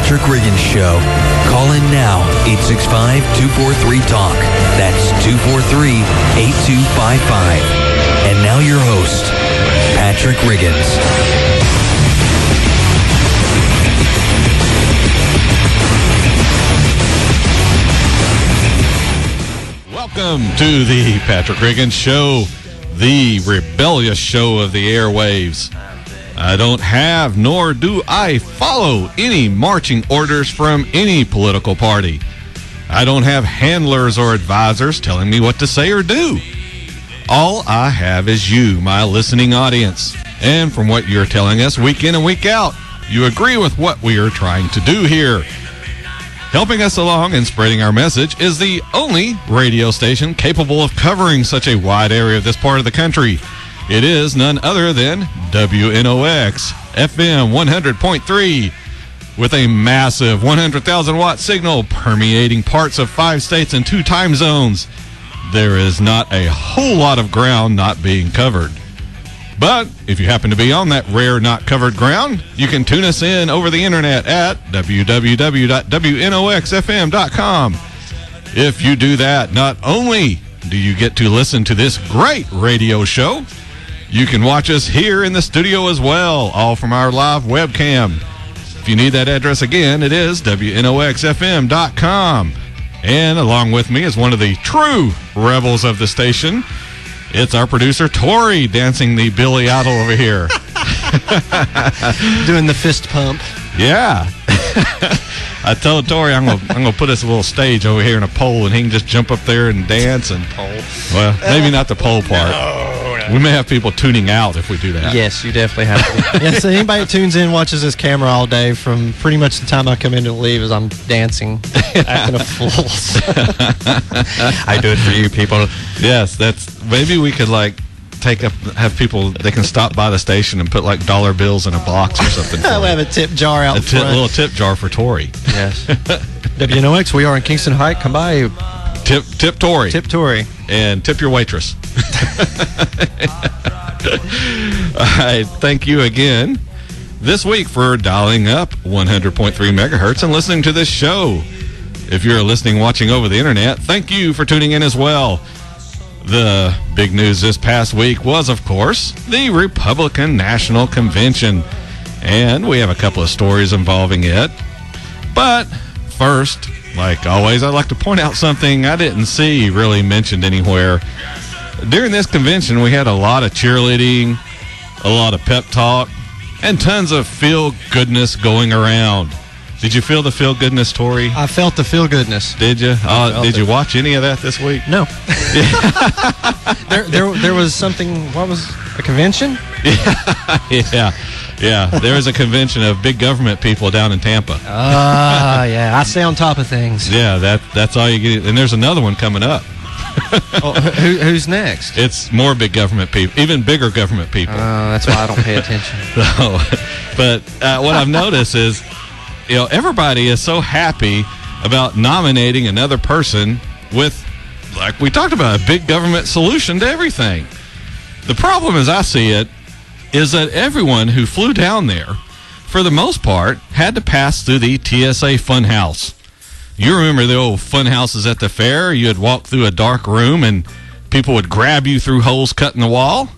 Patrick Riggins Show. Call in now, 865-243-TALK. That's 243-8255. And now your host, Patrick Riggins. Welcome to the Patrick Riggins Show, the rebellious show of the airwaves. I don't have, nor do I follow any marching orders from any political party. I don't have handlers or advisors telling me what to say or do. All I have is you, my listening audience. And from what you're telling us week in and week out, you agree with what we are trying to do here. Helping us along and spreading our message is the only radio station capable of covering such a wide area of this part of the country. It is none other than WNOX FM 100.3 with a massive 100,000-watt signal permeating parts of 5 states and 2 time zones. There is not a whole lot of ground not being covered. But if you happen to be on that rare not covered ground, you can tune us in over the internet at www.wnoxfm.com. If you do that, not only do you get to listen to this great radio show, you can watch us here in the studio as well, all from our live webcam. If you need that address again, it is wnoxfm.com. And along with me is one of the true rebels of the station. It's our producer, Tori, dancing the Billy Idol over here. Doing the fist pump. Yeah. I told Tori I'm gonna put us a little stage over here in a pole, and he can just jump up there and dance and pole. Well, maybe not the pole part. No. We may have people tuning out if we do that. Yes, you definitely have to. Yeah, so anybody that tunes in watches this camera all day from pretty much the time I come in to leave as I'm dancing, acting a fool. I do it for you people. Yes, maybe we could have people, they can stop by the station and put like dollar bills in a box or something. We'll have a tip jar out front. A little tip jar for Tori. Yes. WNOX, we are in Kingston Heights. Come by. Tip Tori. Tip Tori. And tip your waitress. All right, thank you again this week for dialing up 100.3 megahertz and listening to this show. If you're listening, watching over the internet, thank you for tuning in as well. The big news this past week was, of course, the Republican National Convention, and we have a couple of stories involving it. But first, like always, I'd like to point out something I didn't see really mentioned anywhere. During this convention, we had a lot of cheerleading, a lot of pep talk, and tons of feel-goodness going around. Did you feel the feel-goodness, Tori? I felt the feel-goodness. Did you? Did you watch any of that this week? No. there was something, what was, a convention? Yeah. There was a convention of big government people down in Tampa. Yeah. I stay on top of things. Yeah, that's all you get. And there's another one coming up. Who's next? It's more big government people, even bigger government people. That's why I don't pay attention. But what I've noticed is, everybody is so happy about nominating another person with, like we talked about, a big government solution to everything. The problem, as I see it, is that everyone who flew down there, for the most part, had to pass through the TSA Funhouse. You remember the old fun houses at the fair? You'd walk through a dark room and people would grab you through holes cut in the wall.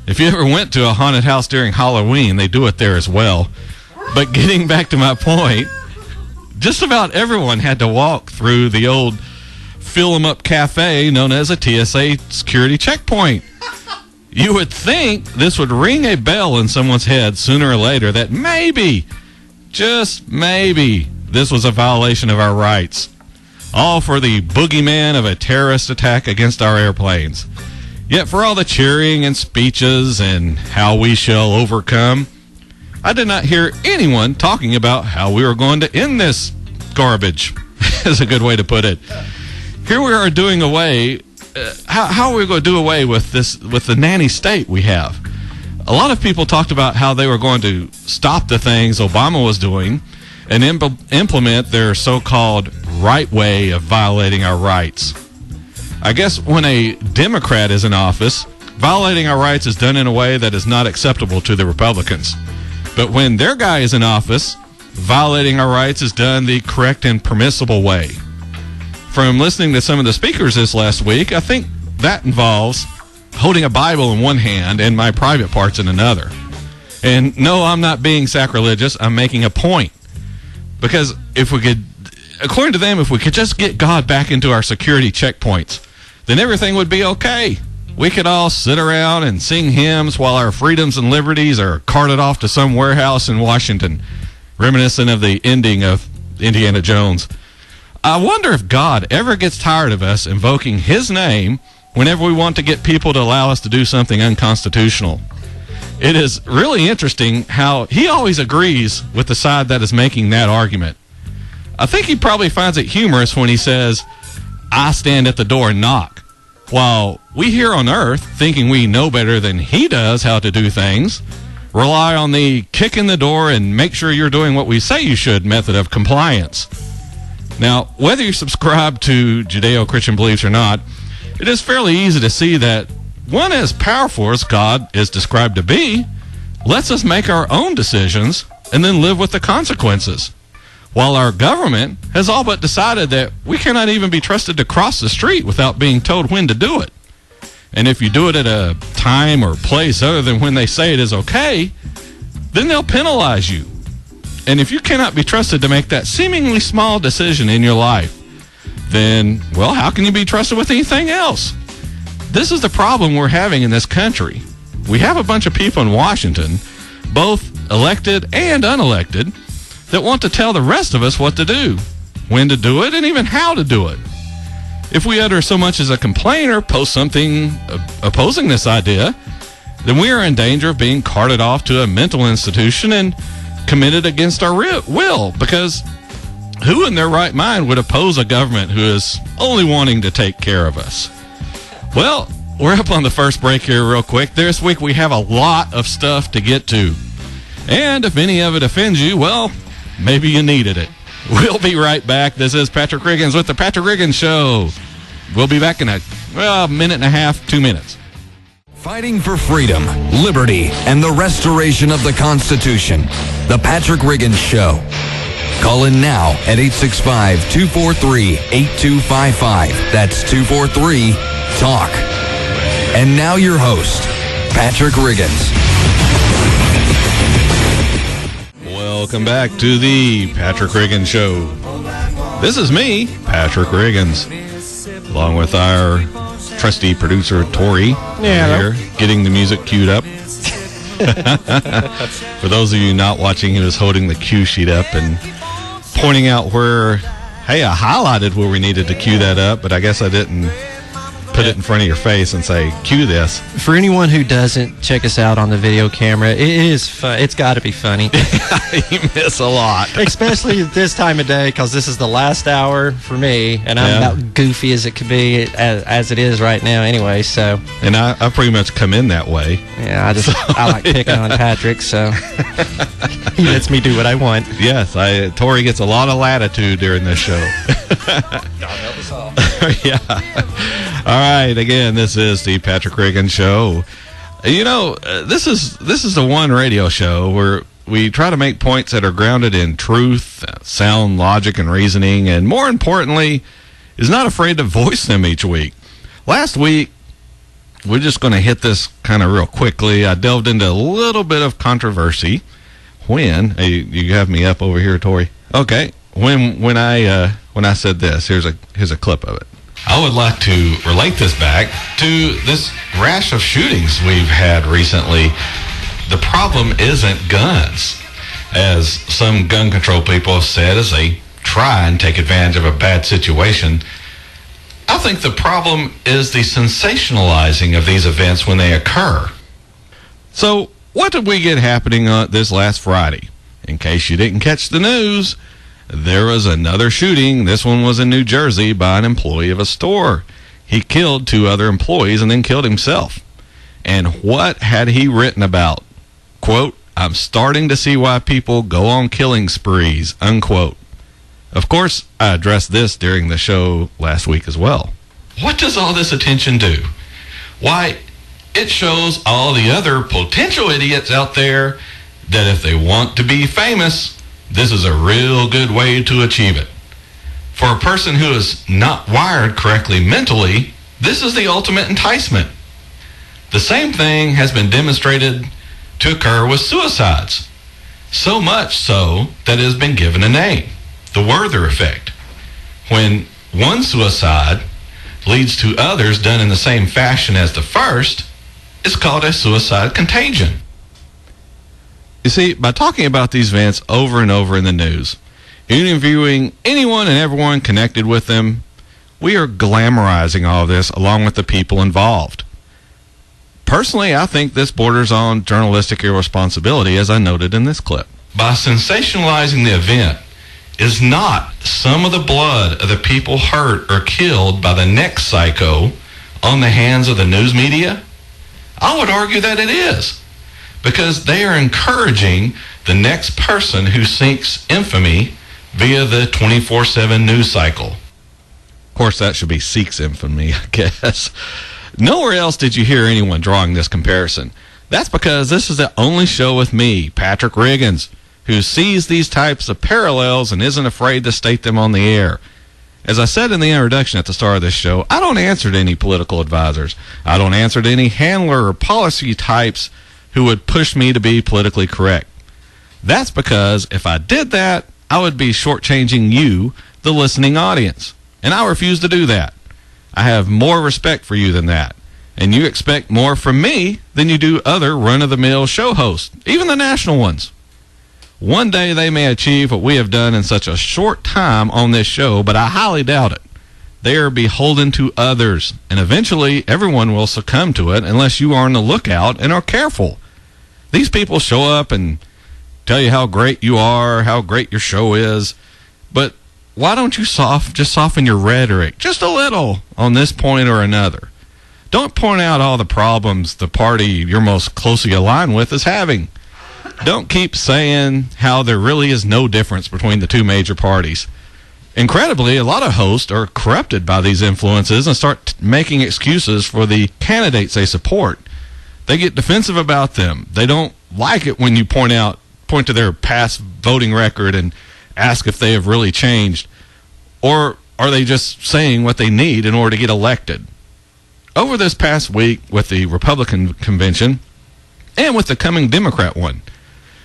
If you ever went to a haunted house during Halloween, they do it there as well. But getting back to my point, just about everyone had to walk through the old fill-em-up cafe known as a TSA security checkpoint. You would think this would ring a bell in someone's head sooner or later that maybe, just maybe, this was a violation of our rights. All for the boogeyman of a terrorist attack against our airplanes. Yet for all the cheering and speeches and how we shall overcome, I did not hear anyone talking about how we were going to end this garbage, is a good way to put it. Here we are doing away, how are we going to do away with the nanny state we have? A lot of people talked about how they were going to stop the things Obama was doing and implement their so-called right way of violating our rights. I guess when a Democrat is in office, violating our rights is done in a way that is not acceptable to the Republicans. But when their guy is in office, violating our rights is done the correct and permissible way. From listening to some of the speakers this last week, I think that involves holding a Bible in one hand and my private parts in another. And no, I'm not being sacrilegious. I'm making a point. Because if we could, according to them, if we could just get God back into our security checkpoints, then everything would be okay. We could all sit around and sing hymns while our freedoms and liberties are carted off to some warehouse in Washington, reminiscent of the ending of Indiana Jones. I wonder if God ever gets tired of us invoking his name whenever we want to get people to allow us to do something unconstitutional. It is really interesting how he always agrees with the side that is making that argument. I think he probably finds it humorous when he says, I stand at the door and knock. While we here on earth, thinking we know better than he does how to do things, rely on the kick in the door and make sure you're doing what we say you should method of compliance. Now, whether you subscribe to Judeo-Christian beliefs or not, it is fairly easy to see that one as powerful as God is described to be lets us make our own decisions and then live with the consequences, while our government has all but decided that we cannot even be trusted to cross the street without being told when to do it. And if you do it at a time or place other than when they say it is okay, then they'll penalize you. And if you cannot be trusted to make that seemingly small decision in your life, then, well, how can you be trusted with anything else? This is the problem we're having in this country. We have a bunch of people in Washington, both elected and unelected, that want to tell the rest of us what to do, when to do it, and even how to do it. If we utter so much as a complaint or post something opposing this idea, then we are in danger of being carted off to a mental institution and committed against our will, because who in their right mind would oppose a government who is only wanting to take care of us? Well, we're up on the first break here real quick. This week we have a lot of stuff to get to. And if any of it offends you, well, maybe you needed it. We'll be right back. This is Patrick Riggins with The Patrick Riggins Show. We'll be back in a minute and a half, 2 minutes. Fighting for freedom, liberty, and the restoration of the Constitution. The Patrick Riggins Show. Call in now at 865-243-8255. That's 243-TALK. And now your host, Patrick Riggins. Welcome back to the Patrick Riggins Show. This is me, Patrick Riggins, along with our trusty producer, Tori, here, getting the music queued up. For those of you not watching, he was holding the cue sheet up and pointing out where, hey, I highlighted where we needed to cue that up, but I guess I didn't put it in front of your face and say, cue this. For anyone who doesn't check us out on the video camera, it is fun. It's got to be funny. You miss a lot. Especially this time of day, because this is the last hour for me, and I'm about goofy as it could be, as it is right now anyway, so. And I pretty much come in that way. Yeah, I like picking on Patrick, so he lets me do what I want. Yes, Tori gets a lot of latitude during this show. God help us all. Yeah. All right, again, this is the Patrick Riggins Show. You know, this is the one radio show where we try to make points that are grounded in truth, sound logic, and reasoning, and more importantly, is not afraid to voice them each week. Last week, we're just going to hit this kind of real quickly. I delved into a little bit of controversy when you have me up over here, Tori. Okay, when I said this, here's a clip of it. I would like to relate this back to this rash of shootings we've had recently. The problem isn't guns, as some gun control people have said as they try and take advantage of a bad situation. I think the problem is the sensationalizing of these events when they occur. So, what did we get happening this last Friday? In case you didn't catch the news, there was another shooting. This one was in New Jersey by an employee of a store. He killed 2 other employees and then killed himself. And what had he written about? Quote, I'm starting to see why people go on killing sprees, unquote. Of course, I addressed this during the show last week as well. What does all this attention do? Why, it shows all the other potential idiots out there that if they want to be famous, this is a real good way to achieve it. For a person who is not wired correctly mentally, this is the ultimate enticement. The same thing has been demonstrated to occur with suicides. So much so that it has been given a name, the Werther effect. When one suicide leads to others done in the same fashion as the first, it's called a suicide contagion. You see, by talking about these events over and over in the news, interviewing anyone and everyone connected with them, we are glamorizing all of this along with the people involved. Personally, I think this borders on journalistic irresponsibility, as I noted in this clip. By sensationalizing the event is not some of the blood of the people hurt or killed by the next psycho on the hands of the news media. I would argue that it is, because they are encouraging the next person who seeks infamy via the 24/7 news cycle. Of course, that should be seeks infamy, I guess. Nowhere else did you hear anyone drawing this comparison. That's because this is the only show with me, Patrick Riggins, who sees these types of parallels and isn't afraid to state them on the air. As I said in the introduction at the start of this show, I don't answer to any political advisors. I don't answer to any handler or policy types who would push me to be politically correct. That's because if I did that, I would be shortchanging you, the listening audience. And I refuse to do that. I have more respect for you than that. And you expect more from me than you do other run-of-the-mill show hosts, even the national ones. One day they may achieve what we have done in such a short time on this show, but I highly doubt it. They are beholden to others, and eventually everyone will succumb to it unless you are on the lookout and are careful. These people show up and tell you how great you are, how great your show is, but why don't you just soften your rhetoric just a little on this point or another? Don't point out all the problems the party you're most closely aligned with is having. Don't keep saying how there really is no difference between the two major parties. Incredibly, a lot of hosts are corrupted by these influences and start making excuses for the candidates they support. They get defensive about them. They don't like it when you point to their past voting record and ask if they have really changed, or are they just saying what they need in order to get elected? Over this past week with the Republican convention and with the coming Democrat one,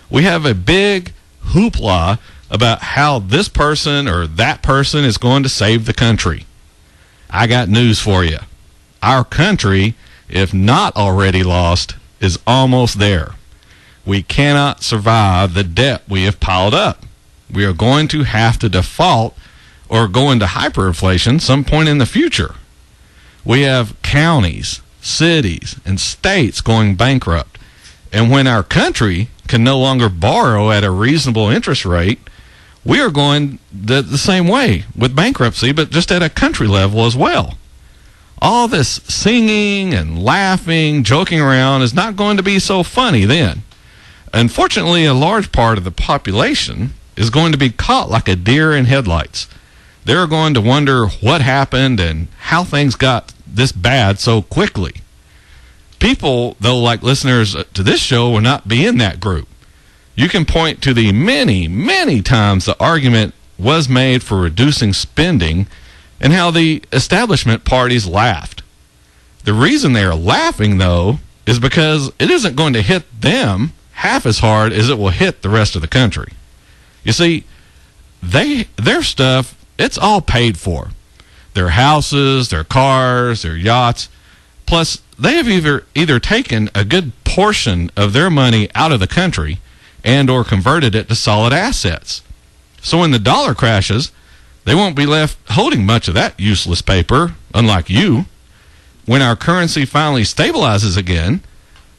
we have a big hoopla about how this person or that person is going to save the country. I got news for you. Our country, if not already lost, is almost there. We cannot survive the debt we have piled up. We are going to have to default or go into hyperinflation some point in the future. We have counties, cities, and states going bankrupt. And when our country can no longer borrow at a reasonable interest rate, we are going the same way with bankruptcy, but just at a country level as well. All this singing and laughing, joking around is not going to be so funny then. Unfortunately, a large part of the population is going to be caught like a deer in headlights. They're going to wonder what happened and how things got this bad so quickly. People, though, like listeners to this show, will not be in that group. You can point to the many, many times the argument was made for reducing spending and how the establishment parties laughed. The reason they are laughing, though, is because it isn't going to hit them half as hard as it will hit the rest of the country. You see, their stuff, it's all paid for. Their houses, their cars, their yachts. Plus, they have either taken a good portion of their money out of the country and or converted it to solid assets. So when the dollar crashes, they won't be left holding much of that useless paper, unlike you. When our currency finally stabilizes again,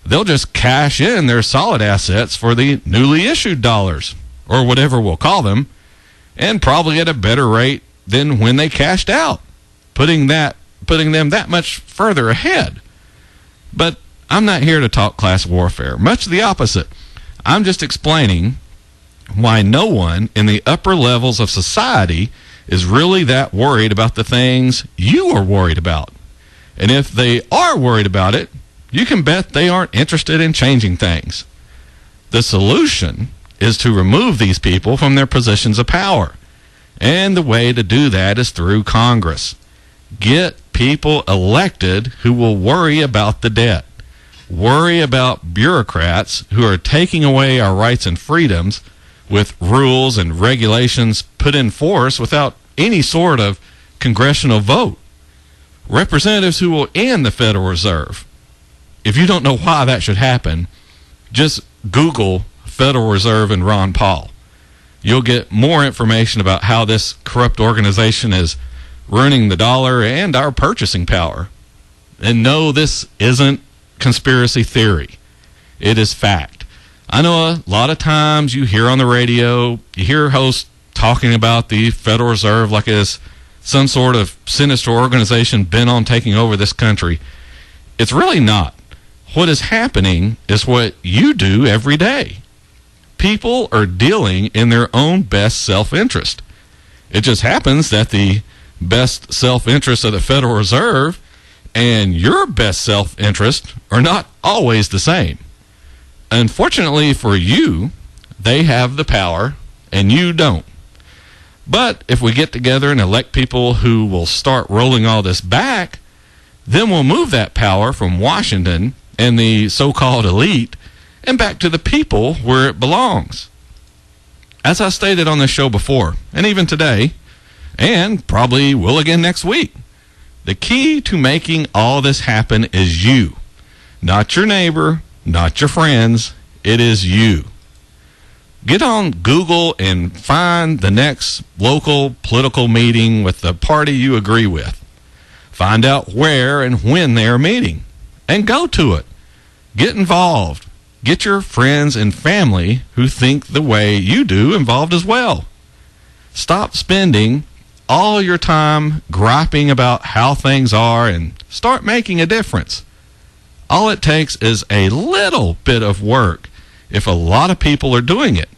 they'll just cash in their solid assets for the newly issued dollars, or whatever we'll call them, and probably at a better rate than when they cashed out, putting them that much further ahead. But I'm not here to talk class warfare. Much the opposite. I'm just explaining why no one in the upper levels of society is really that worried about the things you are worried about. And if they are worried about it, you can bet they aren't interested in changing things. The solution is to remove these people from their positions of power. And the way to do that is through Congress. Get people elected who will worry about the debt, worry about bureaucrats who are taking away our rights and freedoms with rules and regulations put in force without any sort of congressional vote. Representatives who will end the Federal Reserve. If you don't know why that should happen, just Google Federal Reserve and Ron Paul. You'll get more information about how this corrupt organization is ruining the dollar and our purchasing power. And no, this isn't conspiracy theory. It is fact. I know a lot of times you hear on the radio, you hear hosts talking about the Federal Reserve like it is some sort of sinister organization bent on taking over this country. It's really not. What is happening is what you do every day. People are dealing in their own best self-interest. It just happens that the best self-interest of the Federal Reserve and your best self-interest are not always the same. Unfortunately for you, they have the power and you don't. But if we get together and elect people who will start rolling all this back, then we'll move that power from Washington and the so-called elite and back to the people where it belongs. As I stated on this show before, and even today, and probably will again next week, the key to making all this happen is you. Not your neighbor, not your friends, it is you. Get on Google and find the next local political meeting with the party you agree with. Find out where and when they are meeting, and go to it. Get involved. Get your friends and family who think the way you do involved as well. Stop spending all your time griping about how things are and start making a difference. All it takes is a little bit of work if a lot of people are doing it.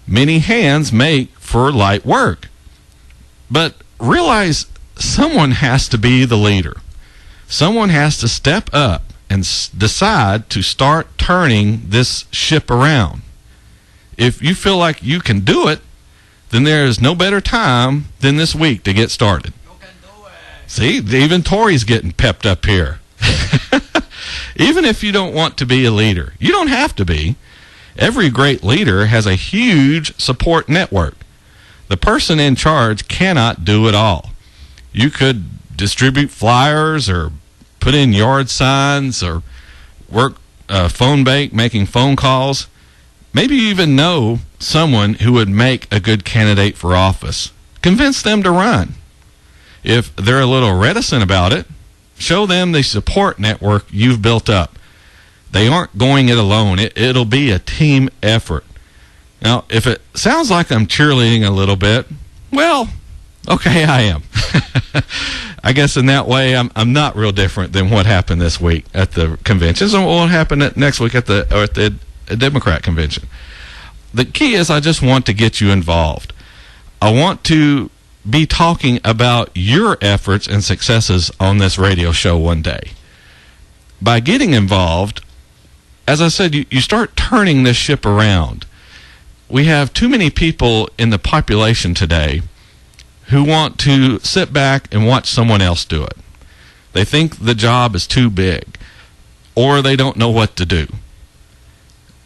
Many hands make for light work. But realize someone has to be the leader. Someone has to step up and decide to start turning this ship around. If you feel like you can do it, then there is no better time than this week to get started. You can do it. See, even Tori's getting pepped up here. Even if you don't want to be a leader, you don't have to be. Every great leader has a huge support network. The person in charge cannot do it all. You could distribute flyers or put in yard signs or work phone bank making phone calls. Maybe you even know someone who would make a good candidate for office. Convince them to run. If they're a little reticent about it, show them the support network you've built up. They aren't going it alone. It'll be a team effort. Now, if it sounds like I'm cheerleading a little bit, well, okay, I am. I guess in that way, I'm not real different than what happened this week at the conventions and what will happen next week at the Democrat convention. The key is I just want to get you involved. I want to be talking about your efforts and successes on this radio show one day. By getting involved, as I said, you start turning this ship around. We have too many people in the population today who want to sit back and watch someone else do it. They think the job is too big, or they don't know what to do.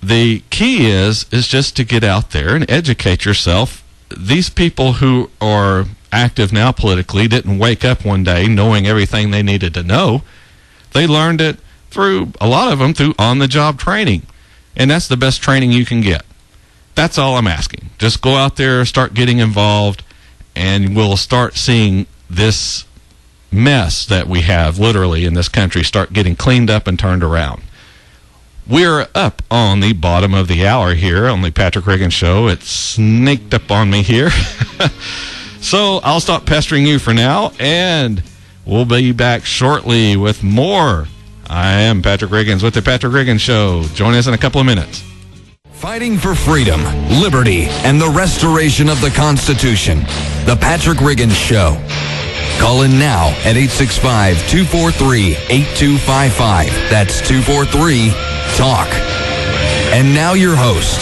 The key is just to get out there and educate yourself. These people who are active now politically didn't wake up one day knowing everything they needed to know. They learned it through, a lot of them, through on-the-job training. And that's the best training you can get. That's all I'm asking. Just go out there, start getting involved, and we'll start seeing this mess that we have literally in this country start getting cleaned up and turned around. We're up on the bottom of the hour here on the Patrick Reagan Show. It sneaked up on me here. So I'll stop pestering you for now, and we'll be back shortly with more. I am Patrick Riggins with the Patrick Reagan Show. Join us in a couple of minutes. Fighting for freedom, liberty, and the restoration of the Constitution. The Patrick Reagan Show. Call in now at 865-243-8255. That's 243-TALK. And now your host,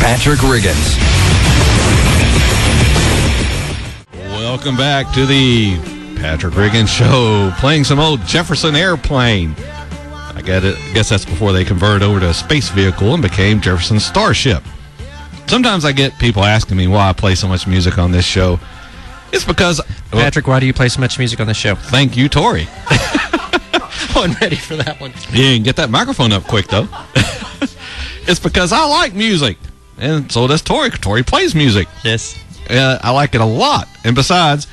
Patrick Riggins. Welcome back to the Patrick Riggins Show, playing some old Jefferson Airplane. I guess that's before they converted over to a space vehicle and became Jefferson Starship. Sometimes I get people asking me why I play so much music on this show. It's because... Patrick, why do you play so much music on this show? Thank you, Tori. I wasn't ready for that one. You can get that microphone up quick, though. It's because I like music, and so does Tori. Tori plays music. Yes. I like it a lot. And besides,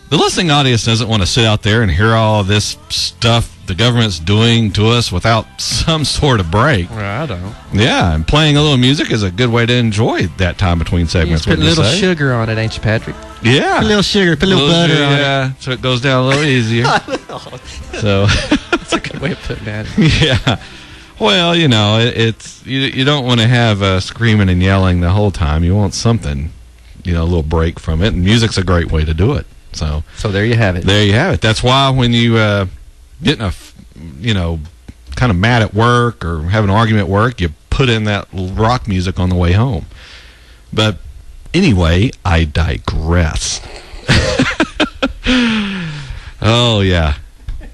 the listening audience doesn't want to sit out there and hear all this stuff the government's doing to us without some sort of break. Well, I don't. Yeah, and playing a little music is a good way to enjoy that time between segments. You just put a little sugar on it, ain't you, Patrick? Yeah. Put a little sugar, put a little butter on it. Yeah, so it goes down a little easier. So that's a good way of putting that. Yeah. Well, you know, it's you don't want to have screaming and yelling the whole time. You want something, you know, a little break from it. And music's a great way to do it. So there you have it. There you have it. That's why when you get kind of mad at work or have an argument at work, you put in that rock music on the way home. But anyway, I digress. Oh, yeah.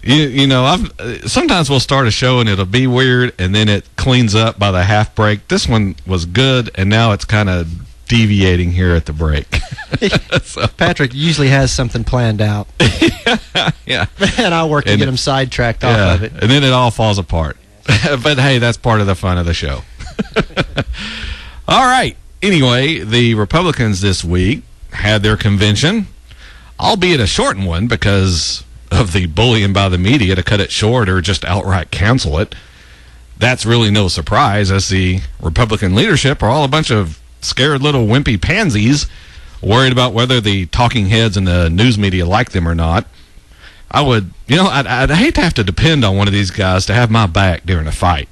You know, sometimes we'll start a show and it'll be weird, and then it cleans up by the half break. This one was good, and now it's kind of deviating here at the break. So. Patrick usually has something planned out. Yeah. And I work to get him sidetracked off of it. And then it all falls apart. But hey, that's part of the fun of the show. All right. Anyway, the Republicans this week had their convention, albeit a shortened one because of the bullying by the media to cut it short or just outright cancel it. That's really no surprise, as the Republican leadership are all a bunch of scared little wimpy pansies worried about whether the talking heads in the news media like them or not. I'd hate to have to depend on one of these guys to have my back during a fight.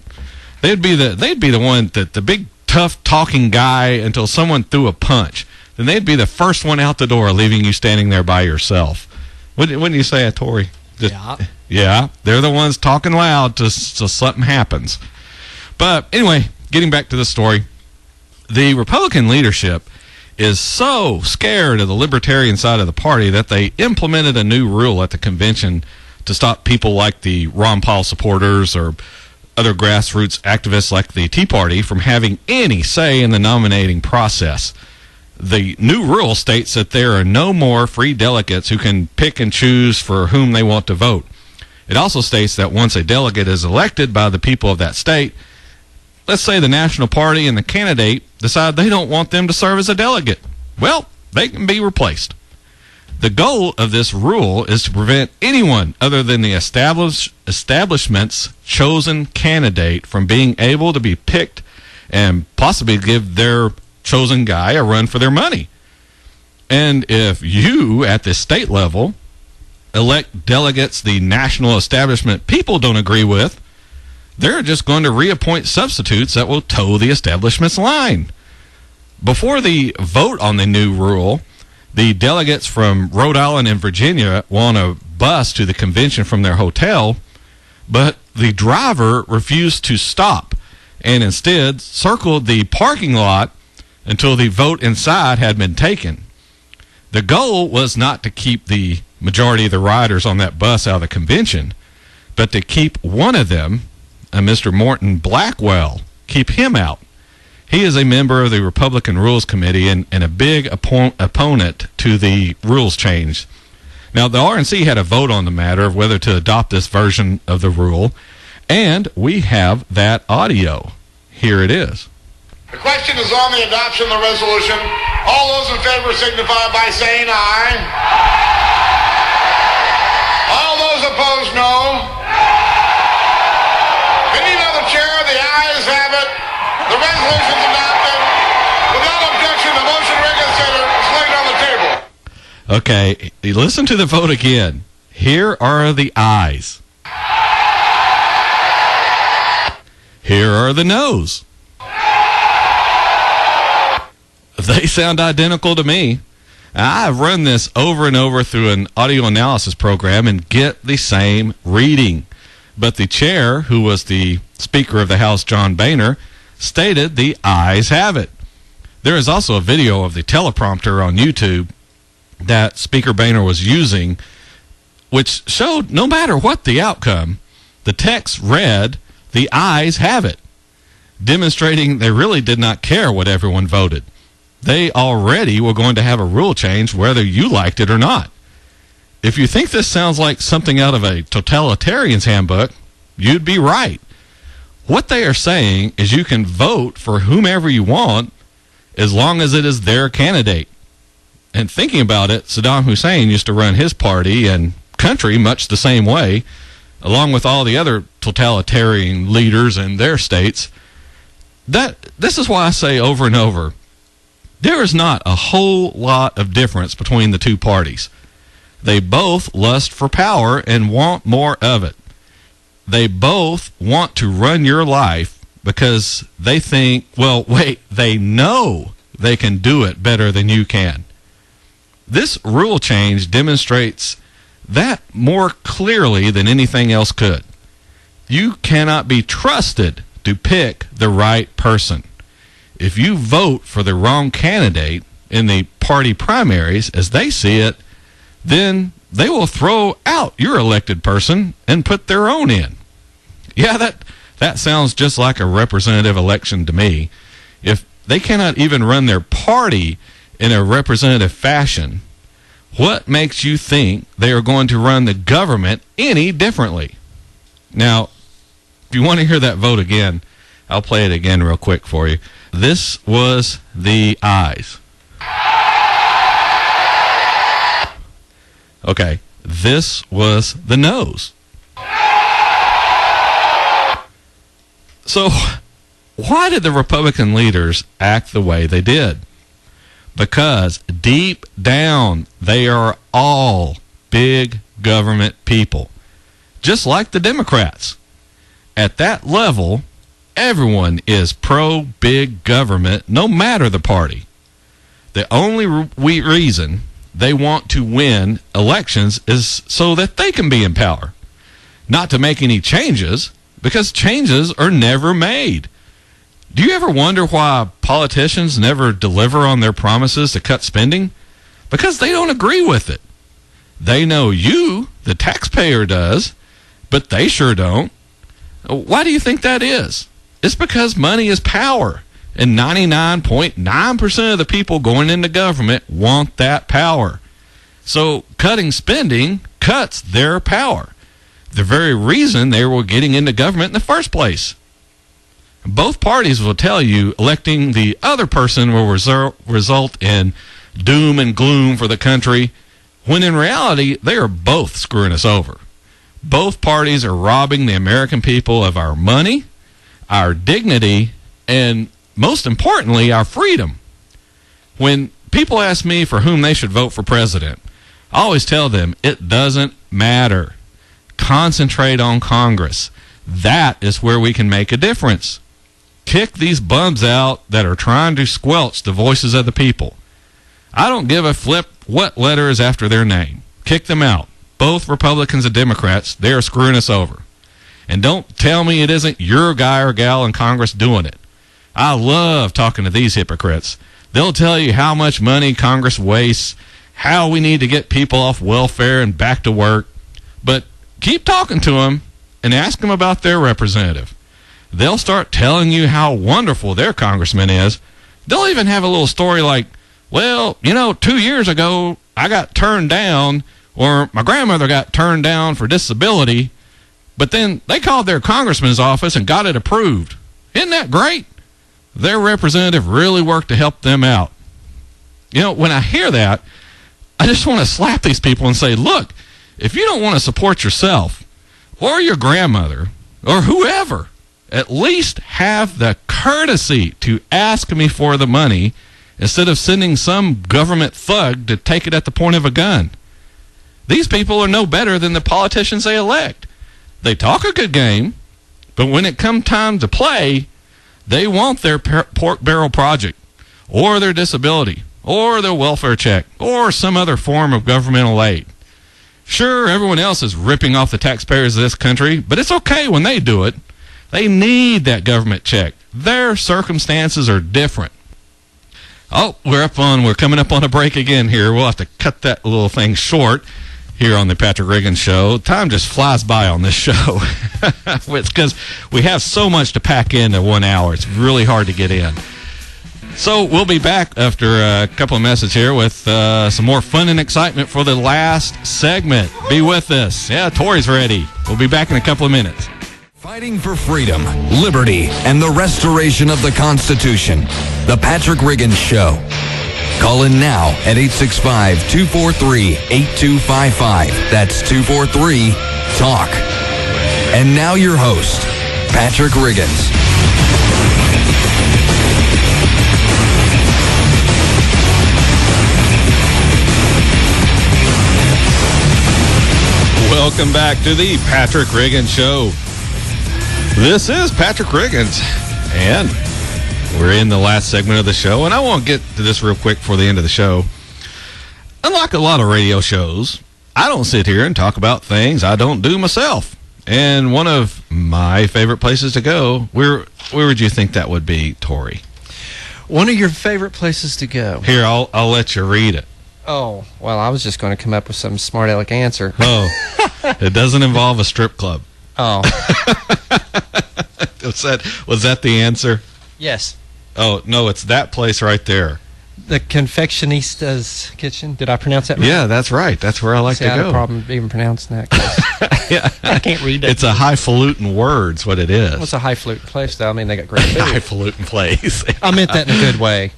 They'd be the one that the big tough talking guy until someone threw a punch. Then they'd be the first one out the door, leaving you standing there by yourself. Wouldn't you say that, Tori? Yeah, they're the ones talking loud till something happens. But anyway, getting back to the story, the Republican leadership is so scared of the libertarian side of the party that they implemented a new rule at the convention to stop people like the Ron Paul supporters or other grassroots activists like the Tea Party from having any say in the nominating process. The new rule states that there are no more free delegates who can pick and choose for whom they want to vote. It also states that once a delegate is elected by the people of that state, let's say the National Party and the candidate decide they don't want them to serve as a delegate, well, they can be replaced. The goal of this rule is to prevent anyone other than the establishment's chosen candidate from being able to be picked and possibly give their chosen guy a run for their money. And if you, at the state level, elect delegates the national establishment people don't agree with, they're just going to reappoint substitutes that will toe the establishment's line. Before the vote on the new rule, the delegates from Rhode Island and Virginia were on a bus to the convention from their hotel, but the driver refused to stop and instead circled the parking lot until the vote inside had been taken. The goal was not to keep the majority of the riders on that bus out of the convention, but to keep one of them, Mr. Morton Blackwell, keep him out. He is a member of the Republican Rules Committee and a big opponent to the rules change. Now, the RNC had a vote on the matter of whether to adopt this version of the rule, and we have that audio. Here it is. The question is on the adoption of the resolution. All those in favor signify by saying aye. All those opposed, no. Any other chair, the ayes have it. The resolution is adopted. Without objection, the motion reconsidered is laid on the table. Okay, listen to the vote again. Here are the ayes. Here are the noes. They sound identical to me. I've run this over and over through an audio analysis program and get the same reading. But the chair, who was the Speaker of the House, John Boehner, stated the ayes have it. There is also a video of the teleprompter on YouTube that Speaker Boehner was using, which showed no matter what the outcome, the text read, the ayes have it, demonstrating they really did not care what everyone voted. They already were going to have a rule change whether you liked it or not. If you think this sounds like something out of a totalitarian's handbook, you'd be right. What they are saying is you can vote for whomever you want as long as it is their candidate. And thinking about it, Saddam Hussein used to run his party and country much the same way, along with all the other totalitarian leaders in their states. This is why I say over and over, there is not a whole lot of difference between the two parties. They both lust for power and want more of it. They both want to run your life because they think, they know they can do it better than you can. This rule change demonstrates that more clearly than anything else could. You cannot be trusted to pick the right person. If you vote for the wrong candidate in the party primaries, as they see it, then they will throw out your elected person and put their own in. Yeah, that sounds just like a representative election to me. If they cannot even run their party in a representative fashion, what makes you think they are going to run the government any differently? Now, if you want to hear that vote again, I'll play it again real quick for you. This was the ayes. Okay, this was the noes. So, why did the Republican leaders act the way they did? Because deep down, they are all big government people, just like the Democrats. At that level, everyone is pro-big government, no matter the party. The only reason they want to win elections is so that they can be in power, not to make any changes, because changes are never made. Do you ever wonder why politicians never deliver on their promises to cut spending? Because they don't agree with it. They know you, the taxpayer, does, but they sure don't. Why do you think that is? It's because money is power, and 99.9% of the people going into government want that power. So cutting spending cuts their power, the very reason they were getting into government in the first place. Both parties will tell you electing the other person will result in doom and gloom for the country, when in reality, they are both screwing us over. Both parties are robbing the American people of our money, our dignity, and most importantly, our freedom. When people ask me for whom they should vote for president, I always tell them it doesn't matter. Concentrate on Congress. That is where we can make a difference. Kick these bums out that are trying to squelch the voices of the people. I don't give a flip what letter is after their name. Kick them out. Both Republicans and Democrats, they are screwing us over. And don't tell me it isn't your guy or gal in Congress doing it. I love talking to these hypocrites. They'll tell you how much money Congress wastes, how we need to get people off welfare and back to work. But keep talking to them and ask them about their representative. They'll start telling you how wonderful their congressman is. They'll even have a little story like, 2 years ago, I got turned down, or my grandmother got turned down for disability, but then they called their congressman's office and got it approved. Isn't that great? Their representative really worked to help them out. When I hear that, I just want to slap these people and say, look, if you don't want to support yourself or your grandmother or whoever, at least have the courtesy to ask me for the money instead of sending some government thug to take it at the point of a gun. These people are no better than the politicians they elect. They talk a good game, but when it comes time to play, they want their pork barrel project or their disability or their welfare check or some other form of governmental aid. Sure, everyone else is ripping off the taxpayers of this country, but it's okay when they do it. They need that government check. Their circumstances are different. Oh, we're coming up on a break again here. We'll have to cut that little thing short here on the Patrick Riggins Show. Time just flies by on this show. It's because we have so much to pack into 1 hour. It's really hard to get in. So we'll be back after a couple of messages here with some more fun and excitement for the last segment. Be with us. Yeah, Tori's ready. We'll be back in a couple of minutes. Fighting for freedom, liberty, and the restoration of the Constitution. The Patrick Riggins Show. Call in now at 865-243-8255. That's 243-TALK. And now your host, Patrick Riggins. Welcome back to the Patrick Riggins Show. This is Patrick Riggins, and we're in the last segment of the show, and I want to get to this real quick before the end of the show. Unlike a lot of radio shows, I don't sit here and talk about things I don't do myself. And one of my favorite places to go, where would you think that would be, Tori? One of your favorite places to go? Here, I'll let you read it. Oh, well, I was just going to come up with some smart aleck answer. Oh, it doesn't involve a strip club. Oh. Was that the answer? Yes. Oh, no, it's that place right there. The Confectionista's Kitchen. Did I pronounce that right? Yeah, that's right. That's where I like to go. I had a problem even pronouncing that. Yeah. I can't read that. It's a highfalutin word's what it is. Well, it's a highfalutin place, though. I mean, they got great food. Highfalutin place. I meant that in a good way.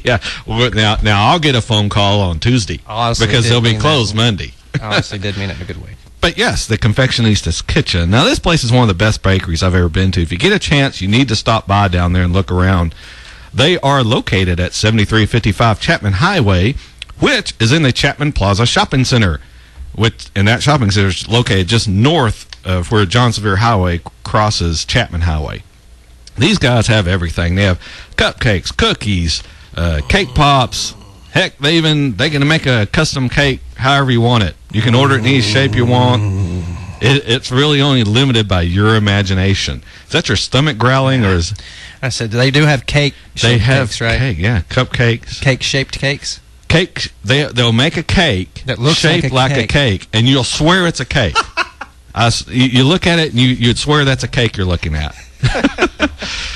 Yeah. Well, now I'll get a phone call on Tuesday because they'll be closed Monday. I honestly did mean it in a good way. But yes, the Confectionista's Kitchen. Now, this place is one of the best bakeries I've ever been to. If you get a chance, you need to stop by down there and look around. They are located at 7355 Chapman Highway, which is in the Chapman Plaza Shopping Center. And that shopping center is located just north of where John Sevier Highway crosses Chapman Highway. These guys have everything. They have cupcakes, cookies, cake pops. Heck, they can make a custom cake however you want it. You can order it in any shape you want. It's really only limited by your imagination. Is that your stomach growling, or is? I said they do have cake. They have cakes, right? Cake, yeah, cupcakes. Cake-shaped cakes. Cake. They'll make a cake that looks shaped like a cake, and you'll swear it's a cake. You look at it, and you'd swear that's a cake you're looking at.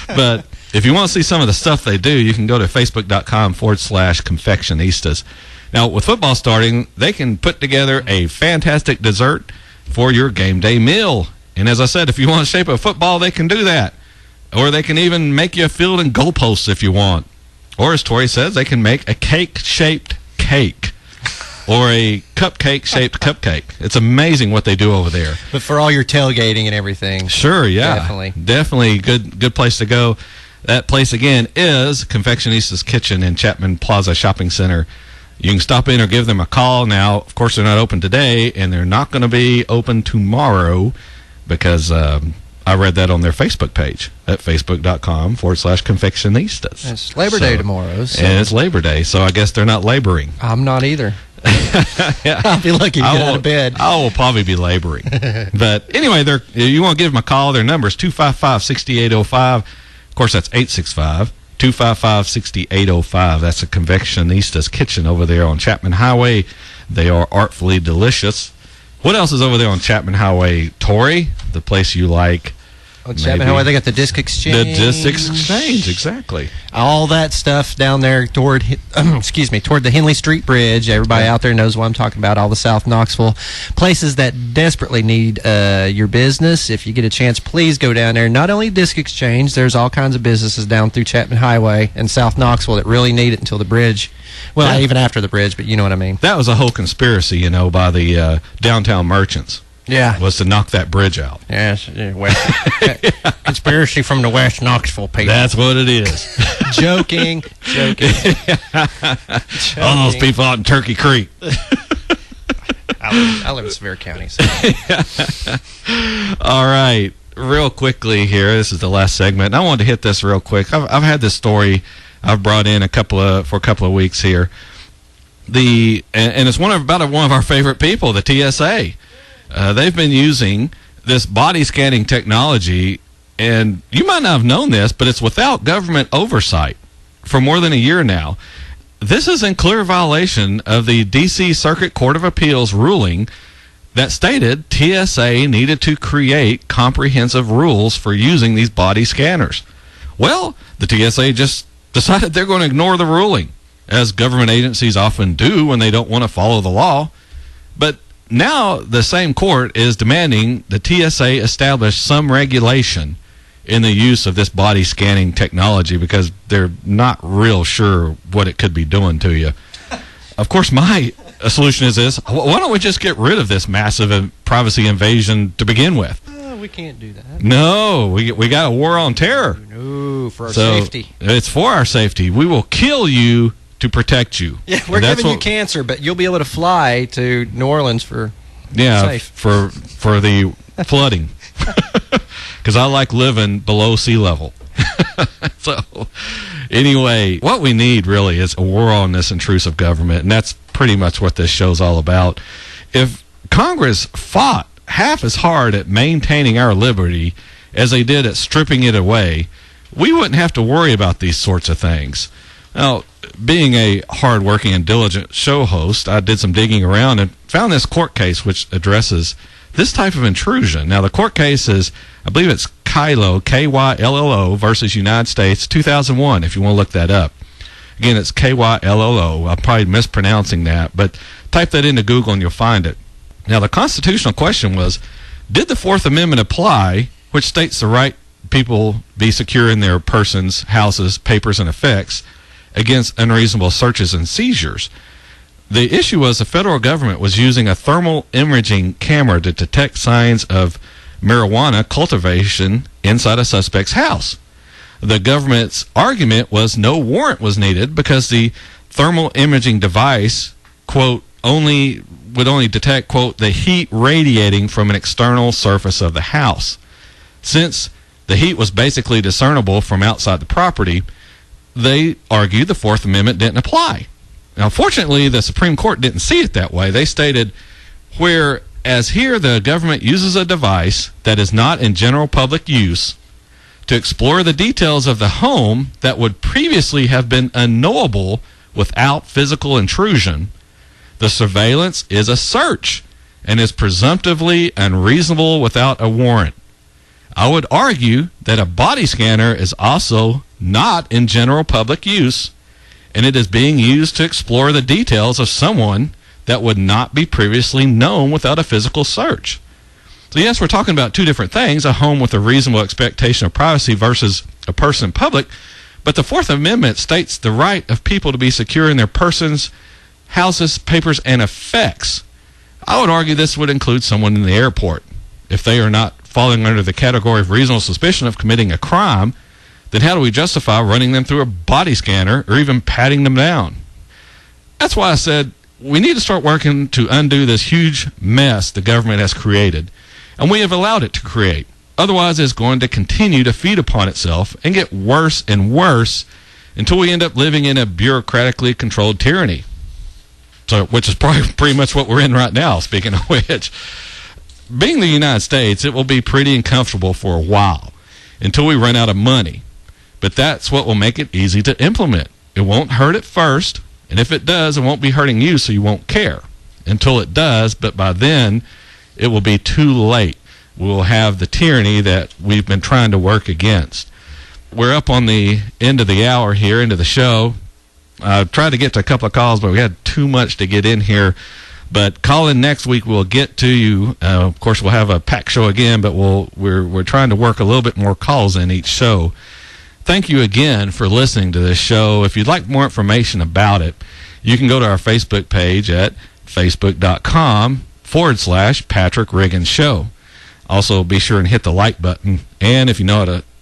But if you want to see some of the stuff they do, you can go to facebook.com/confectionistas. Now, with football starting, they can put together a fantastic dessert for your game day meal. And as I said, if you want to shape a football, they can do that. Or they can even make you a field and goalposts if you want. Or as Tori says, they can make a cake-shaped cake. Or a cupcake-shaped cupcake. It's amazing what they do over there. But for all your tailgating and everything. Sure, yeah. Definitely good place to go. That place, again, is Confectionista's Kitchen in Chapman Plaza Shopping Center. You can stop in or give them a call. Now, of course, they're not open today, and they're not going to be open tomorrow because I read that on their Facebook page at facebook.com/confectionistas. It's Labor Day tomorrow. So. And it's Labor Day, so I guess they're not laboring. I'm not either. Yeah. I'll be lucky to get out of bed. I will probably be laboring. But anyway, you want to give them a call. Their number is 255-6805. Of course, that's 865-255-6805. That's a Confectionista's Kitchen over there on Chapman Highway. They are artfully delicious. What else is over there on Chapman Highway, Tori? The place you like? On Chapman Highway, they got the Disc Exchange. The Disc Exchange, exactly. All that stuff down there toward the Henley Street Bridge. Everybody out there knows what I'm talking about. All the South Knoxville places that desperately need your business. If you get a chance, please go down there. Not only Disc Exchange, there's all kinds of businesses down through Chapman Highway and South Knoxville that really need it until the bridge. Well, even after the bridge, but you know what I mean. That was a whole conspiracy, by the downtown merchants. Yeah. Was to knock that bridge out. Yes. Conspiracy from the West Knoxville people. That's what it is. Joking. All those people out in Turkey Creek. I live in Sevier County. So. All right. Real quickly here, this is the last segment. And I wanted to hit this real quick. I've had this story I've brought in for a couple of weeks here. And it's one of our favorite people, the TSA. They've been using this body scanning technology, and you might not have known this, but it's without government oversight. for more than a year now. This is in clear violation of the D.C. Circuit Court of Appeals ruling that stated TSA needed to create comprehensive rules for using these body scanners. Well, the TSA just decided they're going to ignore the ruling, as government agencies often do when they don't want to follow the law. But now the same court is demanding the TSA establish some regulation in the use of this body scanning technology because they're not real sure what it could be doing to you. Of course, my solution is this: why don't we just get rid of this massive privacy invasion to begin with? We can't do that. No, we got a war on terror. No, for our safety. It's for our safety. We will kill you to protect you. Yeah, we're giving you cancer, but you'll be able to fly to New Orleans for safe. for the flooding. Because I like living below sea level. So, anyway, what we need really is a war on this intrusive government, and that's pretty much what this show's all about. If Congress fought half as hard at maintaining our liberty as they did at stripping it away, we wouldn't have to worry about these sorts of things. Now, being a hard-working and diligent show host, I did some digging around and found this court case which addresses this type of intrusion. Now, the court case is, I believe it's Kylo, K-Y-L-L-O, versus United States, 2001, if you want to look that up. Again, it's K-Y-L-L-O. I'm probably mispronouncing that, but type that into Google and you'll find it. Now, the constitutional question was, did the Fourth Amendment apply, which states the right people be secure in their persons, houses, papers, and effects against unreasonable searches and seizures? The issue was the federal government was using a thermal imaging camera to detect signs of marijuana cultivation inside a suspect's house. The government's argument was no warrant was needed because the thermal imaging device, quote, would only detect, quote, the heat radiating from an external surface of the house. Since the heat was basically discernible from outside the property, they argued the Fourth Amendment didn't apply. Now, fortunately, the Supreme Court didn't see it that way. They stated, whereas here the government uses a device that is not in general public use to explore the details of the home that would previously have been unknowable without physical intrusion, the surveillance is a search and is presumptively unreasonable without a warrant. I would argue that a body scanner is also not in general public use, and it is being used to explore the details of someone that would not be previously known without a physical search. So yes, we're talking about two different things, a home with a reasonable expectation of privacy versus a person in public, but the Fourth Amendment states the right of people to be secure in their persons, houses, papers, and effects. I would argue this would include someone in the airport. If they are not falling under the category of reasonable suspicion of committing a crime, then how do we justify running them through a body scanner or even patting them down? That's why I said we need to start working to undo this huge mess the government has created, and we have allowed it to create. Otherwise, it's going to continue to feed upon itself and get worse and worse until we end up living in a bureaucratically controlled tyranny. So, which is probably pretty much what we're in right now, speaking of which. Being the United States, it will be pretty uncomfortable for a while until we run out of money. But that's what will make it easy to implement. It won't hurt at first, and if it does, it won't be hurting you, so you won't care until it does, but by then, it will be too late. We will have the tyranny that we've been trying to work against. We're up on the end of the hour here, into the show. I tried to get to a couple of calls, but we had too much to get in here. But call in next week. We'll get to you. Of course, we'll have a packed show again, but we're trying to work a little bit more calls in each show. Thank you again for listening to this show. If you'd like more information about it, you can go to our Facebook page at facebook.com/Patrick Riggins Show. Also, be sure and hit the like button. And if you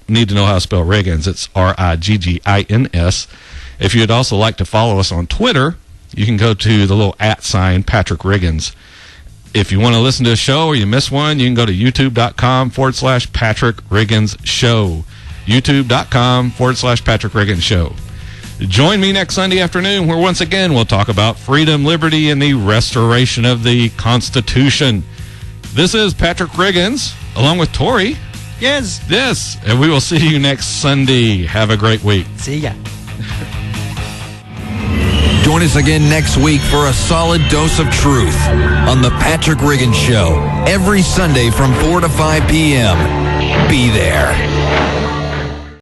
need to know how to spell Riggins, it's Riggins. If you'd also like to follow us on Twitter, you can go to the little @ Patrick Riggins. If you want to listen to a show or you miss one, you can go to youtube.com/Patrick Riggins Show. youtube.com/Patrick Riggins Show. Join me next Sunday afternoon where once again we'll talk about freedom, liberty, and the restoration of the Constitution. This is Patrick Riggins along with Tori. Yes. Yes. And we will see you next Sunday. Have a great week. See ya. Join us again next week for a solid dose of truth on The Patrick Riggins Show, every Sunday from 4 to 5 p.m. Be there.